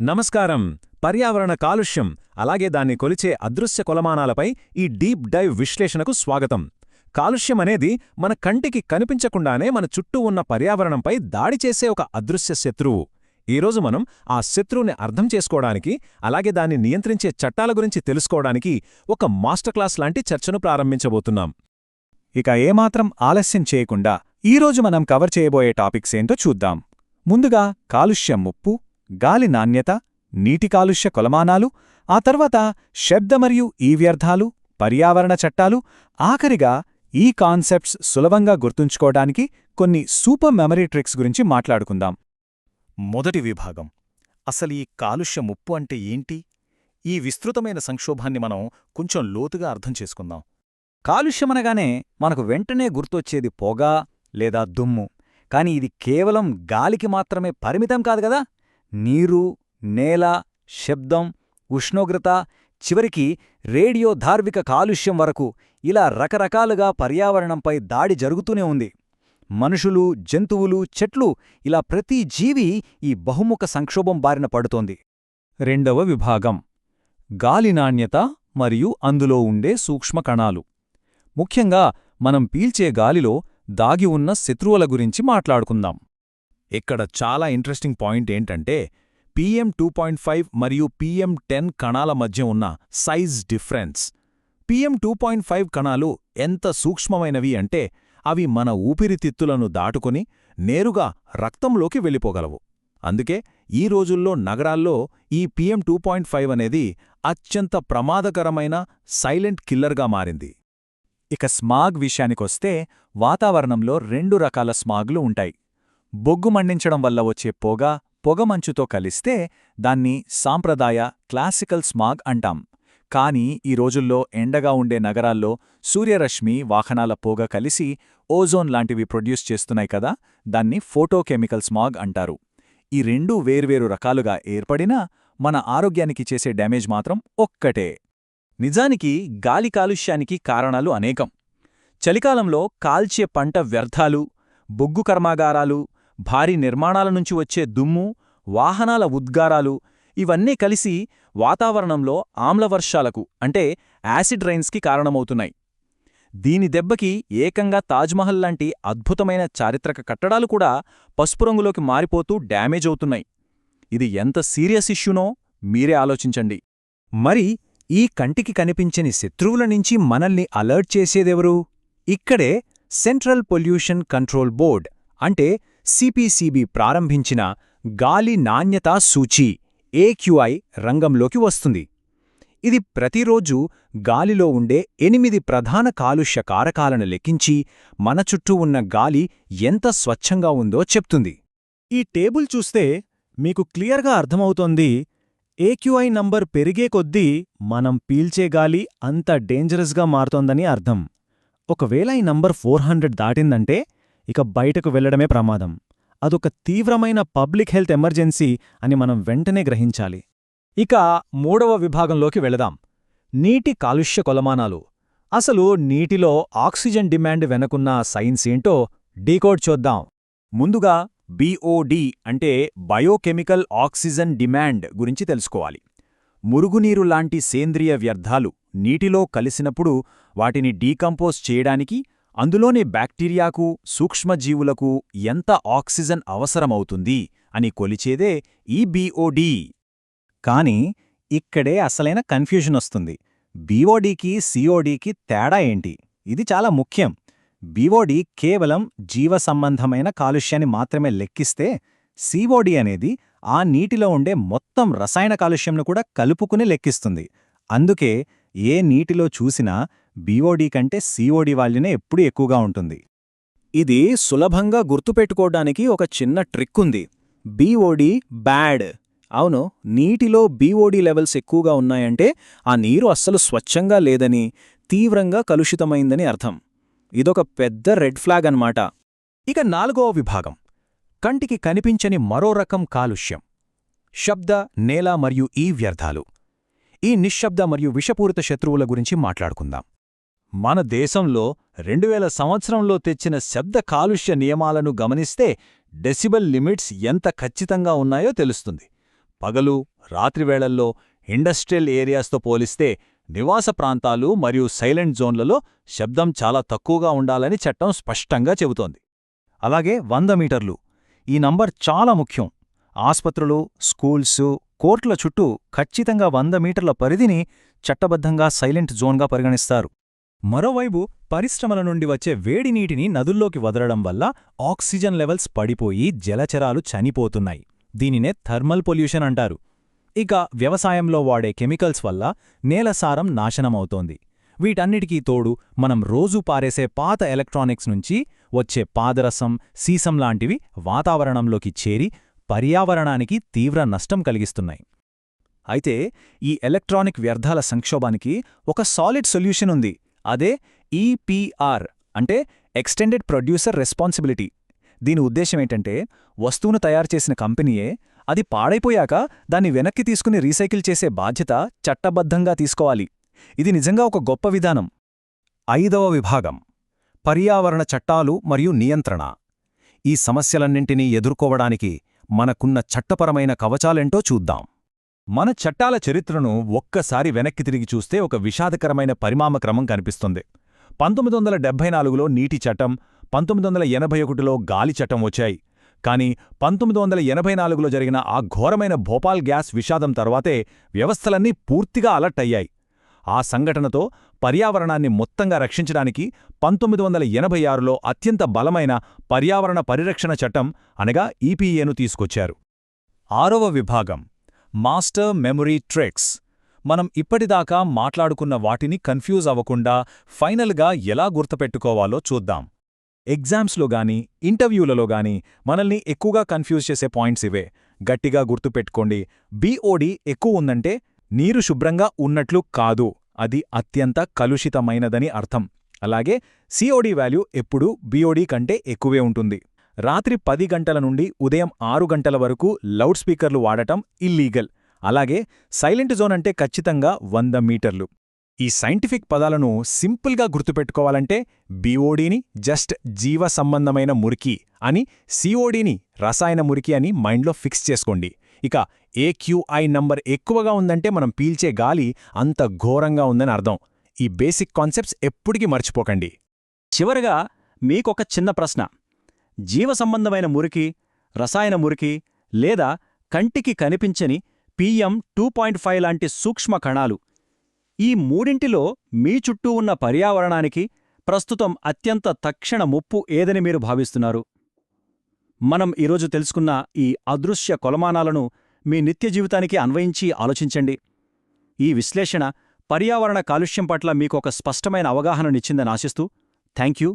నమస్కారం. పర్యావరణ కాలుష్యం అలాగే దాన్ని కొలిచే అదృశ్య కొలమానాలపై ఈ డీప్ డైవ్ విశ్లేషణకు స్వాగతం. కాలుష్యం అనేది మన కంటికి కనిపించకుండానే మన చుట్టూ ఉన్న పర్యావరణంపై దాడి చేసే ఒక అదృశ్య శత్రువు. ఈరోజు మనం ఆ శత్రువుని అర్థం చేసుకోవడానికి, అలాగే దాన్ని నియంత్రించే చట్టాల గురించి తెలుసుకోవడానికి ఒక మాస్టర్ క్లాస్ లాంటి చర్చను ప్రారంభించబోతున్నాం. ఇక ఏమాత్రం ఆలస్యం చేయకుండా ఈరోజు మనం కవర్ చేయబోయే టాపిక్స్ ఏంటో చూద్దాం. ముందుగా కాలుష్యం ముప్పు, గాలి నాణ్యత, నీటి కాలుష్య కొలమానాలు, ఆ తర్వాత శబ్ద మరియు ఈ వ్యర్థాలు, పర్యావరణ చట్టాలు, ఆఖరిగా ఈ కాన్సెప్ట్స్ సులభంగా గుర్తుంచుకోవడానికి కొన్ని సూపర్ మెమరీ ట్రిక్స్ గురించి మాట్లాడుకుందాం. మొదటి విభాగం, అసలు ఈ కాలుష్య ముప్పు అంటే ఏంటి? ఈ విస్తృతమైన సంక్షోభాన్ని మనం కొంచెం లోతుగా అర్థం చేసుకుందాం. కాలుష్యమనగానే మనకు వెంటనే గుర్తొచ్చేది పొగ లేదా దుమ్ము. కాని ఇది కేవలం గాలికి మాత్రమే పరిమితం కాదు గదా. నీరు, నేల, శబ్దం, ఉష్ణోగ్రత, చివరికి రేడియో ధార్విక కాలుష్యం వరకు ఇలా రకరకాలుగా పర్యావరణంపై దాడి జరుగుతూనే ఉంది. మనుషులు, జంతువులు, చెట్లు, ఇలా ప్రతి జీవి ఈ బహుముఖ సంక్షోభం బారిన పడుతోంది. రెండవ విభాగం, గాలి నాణ్యత మరియు అందులో ఉండే సూక్ష్మ కణాలు. ముఖ్యంగా మనం పీల్చే గాలిలో దాగి ఉన్న శత్రువుల గురించి మాట్లాడుకుందాం. ఇక్కడ చాలా ఇంట్రెస్టింగ్ పాయింట్ ఏంటంటే PM 2.5 మరియు PM 10 కణాల మధ్య ఉన్న సైజ్ డిఫరెన్స్. PM 2.5 కణాలు ఎంత సూక్ష్మమైనవి అంటే అవి మన ఊపిరితిత్తులను దాటుకుని నేరుగా రక్తంలోకి వెళ్ళిపోగలవు. అందుకే ఈ రోజుల్లో నగరాల్లో ఈ PM 2.5 అనేది అత్యంత ప్రమాదకరమైన సైలెంట్ కిల్లర్గా మారింది. ఇక స్మాగ్ విషయానికొస్తే వాతావరణంలో రెండు రకాల స్మాగ్లు ఉంటాయి. బొగ్గు మండించడం వల్ల వచ్చే పొగమంచుతో కలిస్తే దాన్ని సాంప్రదాయ క్లాసికల్ స్మాగ్ అంటాం. కానీ ఈ రోజుల్లో ఎండగా ఉండే నగరాల్లో సూర్యరశ్మి, వాహనాల పొగ కలిసి ఓజోన్ లాంటివి ప్రొడ్యూస్ చేస్తున్నాయి కదా, దాన్ని ఫోటోకెమికల్ స్మాగ్ అంటారు. ఈ రెండూ వేర్వేరు రకాలుగా ఏర్పడినా మన ఆరోగ్యానికి చేసే డ్యామేజ్ మాత్రం ఒక్కటే. నిజానికి గాలి కాలుష్యానికి కారణాలు అనేకం. చలికాలంలో కాల్చే పంట వ్యర్థాలు, బొగ్గు కర్మాగారాలు, భారీ నిర్మాణాల నుంచి వచ్చే దుమ్ము, వాహనాల ఉద్గారాలు, ఇవన్నీ కలిసి వాతావరణంలో ఆమ్లవర్షాలకు అంటే యాసిడ్ రైన్స్కి కారణమవుతున్నాయి. దీని దెబ్బకి ఏకంగా తాజ్మహల్ లాంటి అద్భుతమైన చారిత్రక కట్టడాలు కూడా పసుపు రంగులోకి మారిపోతూ డ్యామేజ్ అవుతున్నాయి. ఇది ఎంత సీరియస్ ఇష్యూనో మీరే ఆలోచించండి. మరి ఈ కంటికి కనిపించని శత్రువుల నుంచి మనల్ని అలర్ట్ చేసేదెవరు? ఇక్కడే సెంట్రల్ పొల్యూషన్ కంట్రోల్ బోర్డ్ అంటే CPCB ప్రారంభించిన గాలి నాణ్యతా సూచీ AQI రంగంలోకి వస్తుంది. ఇది ప్రతిరోజూ గాలిలో ఉండే 8 ప్రధాన కాలుష్య కారకాలను లెక్కించి మన చుట్టూ ఉన్న గాలి ఎంత స్వచ్ఛంగా ఉందో చెప్తుంది. ఈ టేబుల్ చూస్తే మీకు క్లియర్గా అర్థమవుతోంది. AQI నంబర్ పెరిగే కొద్దీ మనం పీల్చే గాలి అంత డేంజరస్గా మారుతోందని అర్థం. ఒకవేళ ఈ నంబర్ 400 దాటిందంటే ఇక బయటకు వెళ్లడమే ప్రమాదం. అదొక తీవ్రమైన పబ్లిక్ హెల్త్ ఎమర్జెన్సీ అని మనం వెంటనే గ్రహించాలి. ఇక మూడవ విభాగంలోకి వెళదాం, నీటి కాలుష్య కొలమానాలు. అసలు నీటిలో ఆక్సిజన్ డిమాండ్ వెనకున్న సైన్స్ ఏంటో డీకోడ్ చూద్దాం. ముందుగా BOD అంటే బయోకెమికల్ ఆక్సిజన్ డిమాండ్ గురించి తెలుసుకోవాలి. మురుగునీరు లాంటి సేంద్రియ వ్యర్థాలు నీటిలో కలిసినప్పుడు వాటిని డీకంపోజ్ చేయడానికి అందులోని బ్యాక్టీరియాకు, సూక్ష్మజీవులకు ఎంత ఆక్సిజన్ అవసరమవుతుంది అని కొలిచేదే ఈ BOD. కానీ ఇక్కడే అసలైన కన్ఫ్యూజన్ వస్తుంది. BODకి CODకి తేడా ఏంటి? ఇది చాలా ముఖ్యం. BOD కేవలం జీవసంబంధమైన కాలుష్యాన్ని మాత్రమే లెక్కిస్తే, COD అనేది ఆ నీటిలో ఉండే మొత్తం రసాయన కాలుష్యంను కూడా కలుపుకుని లెక్కిస్తుంది. అందుకే ఏ నీటిలో చూసినా BOD కంటే COD వాల్యూనే ఎప్పుడూ ఎక్కువగా ఉంటుంది. ఇది సులభంగా గుర్తుపెట్టుకోవడానికి ఒక చిన్న ట్రిక్ ఉంది. BOD bad. అవును, నీటిలో BOD లెవెల్స్ ఎక్కువగా ఉన్నాయంటే ఆ నీరు అస్సలు స్వచ్ఛంగా లేదని, తీవ్రంగా కలుషితమైందని అర్థం. ఇదొక పెద్ద రెడ్ ఫ్లాగ్ అన్నమాట. ఇక నాలుగవ విభాగం, కంటికి కనిపించని మరో రకం కాలుష్యం, శబ్ద, నేల మరియు ఈ వ్యర్థాలు. ఈ నిశ్శబ్ద మరియు విషపూరిత శత్రువుల గురించి మాట్లాడుకుందాం. మన దేశంలో 2000 సంవత్సరంలో తెచ్చిన శబ్ద కాలుష్య నియమాలను గమనిస్తే డెసిబెల్ లిమిట్స్ ఎంత ఖచ్చితంగా ఉన్నాయో తెలుస్తుంది. పగలు, రాత్రివేళల్లో ఇండస్ట్రియల్ ఏరియాస్తో పోలిస్తే నివాస ప్రాంతాలు మరియు సైలెంట్ జోన్లలో శబ్దం చాలా తక్కువగా ఉండాలని చట్టం స్పష్టంగా చెబుతోంది. అలాగే 100 మీటర్లు. ఈ నంబర్ చాలా ముఖ్యం. ఆస్పత్రులు, స్కూల్సు, కోర్టుల చుట్టూ ఖచ్చితంగా 100 మీటర్ల పరిధిని చట్టబద్ధంగా సైలెంట్ జోన్గా పరిగణిస్తారు. మరోవైపు పరిశ్రమల నుండి వచ్చే వేడి నీటిని నదుల్లోకి వదలడం వల్ల ఆక్సిజన్ లెవెల్స్ పడిపోయి జలచరాలు చనిపోతున్నాయి. దీనినే థర్మల్ పొల్యూషన్ అంటారు. ఇక వ్యవసాయంలో వాడే కెమికల్స్ వల్ల నేల సారం నాశనమవుతోంది. వీటన్నిటికీ తోడు మనం రోజూ పారేసే పాత ఎలక్ట్రానిక్స్ నుంచి వచ్చే పాదరసం, సీసం లాంటివి వాతావరణంలోకి చేరి పర్యావరణానికి తీవ్ర నష్టం కలిగిస్తున్నాయి. అయితే ఈ ఎలక్ట్రానిక్ వ్యర్థాల సంక్షోభానికి ఒక సాలిడ్ సొల్యూషన్ ఉంది. అదే ఈపీఆర్ అంటే ఎక్స్టెండెడ్ ప్రొడ్యూసర్ రెస్పాన్సిబిలిటీ. దీని ఉద్దేశమేంటంటే వస్తువును తయారుచేసిన కంపెనీయే అది పాడైపోయాక దాన్ని వెనక్కి తీసుకుని రీసైకిల్ చేసే బాధ్యత చట్టబద్ధంగా తీసుకోవాలి. ఇది నిజంగా ఒక గొప్ప విధానం. 5వ విభాగం పర్యావరణ చట్టాలు మరియు నియంత్రణ. ఈ సమస్యలన్నింటినీ ఎదుర్కోవడానికి మనకున్న చట్టపరమైన కవచాలేంటో చూద్దాం. మన చట్టాల చరిత్రను ఒక్కసారి వెనక్కి తిరిగి చూస్తే ఒక విషాదకరమైన పరిణామక్రమం కనిపిస్తుంది. 1974లో నీటి చట్టం, 1981లో గాలి చట్టం వచ్చాయి. కానీ 1984లో జరిగిన ఆ ఘోరమైన భోపాల్ గ్యాస్ విషాదం తర్వాతే వ్యవస్థలన్నీ పూర్తిగా అలర్ట్ అయ్యాయి. ఆ సంఘటనతో పర్యావరణాన్ని మొత్తంగా రక్షించడానికి 1986లో అత్యంత బలమైన పర్యావరణ పరిరక్షణ చట్టం అనగా ఈపీఏను తీసుకొచ్చారు. 6వ విభాగం మాస్టర్ మెమరీ ట్రిక్స్. మనం ఇప్పటిదాకా మాట్లాడుకున్న వాటిని కన్ఫ్యూజ్ అవ్వకుండా ఫైనల్గా ఎలా గుర్తుపెట్టుకోవాలో చూద్దాం. ఎగ్జామ్స్లో గానీ, ఇంటర్వ్యూలలో గానీ మనల్ని ఎక్కువగా కన్ఫ్యూజ్ చేసే పాయింట్స్ ఇవే. గట్టిగా గుర్తుపెట్టుకోండి. BOD ఎక్కువ ఉందంటే నీరు శుభ్రంగా ఉన్నట్లు కాదు, అది అత్యంత కలుషితమైనదని అర్థం. అలాగే COD వాల్యూ ఎప్పుడూ BOD కంటే ఎక్కువే ఉంటుంది. రాత్రి 10 గంటల నుండి ఉదయం 6 గంటల వరకు లౌడ్ స్పీకర్లు వాడటం ఇల్లీగల్. అలాగే సైలెంట్ జోన్ అంటే ఖచ్చితంగా 100 మీటర్లు. ఈ సైంటిఫిక్ పదాలను సింపుల్గా గుర్తుపెట్టుకోవాలంటే BODని జస్ట్ జీవ సంబంధమైన మురికి అని, CODని రసాయన మురికి అని మైండ్లో ఫిక్స్ చేసుకోండి. ఇక AQI నంబర్ ఎక్కువగా ఉందంటే మనం పీల్చే గాలి అంత ఘోరంగా ఉందని అర్థం. ఈ బేసిక్ కాన్సెప్ట్స్ ఎప్పటికీ మర్చిపోకండి. చివరగా మీకొక చిన్న ప్రశ్న. జీవసంబంధమైన మురికి, రసాయన మురికి లేదా కంటికి కనిపించని PM2.5 లాంటి సూక్ష్మ కణాలు, ఈ మూడింటిలో మీ చుట్టూ ఉన్న పర్యావరణానికి ప్రస్తుతం అత్యంత తక్షణ ముప్పు ఏదని మీరు భావిస్తున్నారు? మనం ఈరోజు తెలుసుకున్న ఈ అదృశ్య కొలమానాలను మీ నిత్య జీవితానికి అన్వయించి ఆలోచించండి. ఈ విశ్లేషణ పర్యావరణ కాలుష్యం పట్ల మీకొక స్పష్టమైన అవగాహననిచ్చిందని ఆశిస్తూ థ్యాంక్ యూ.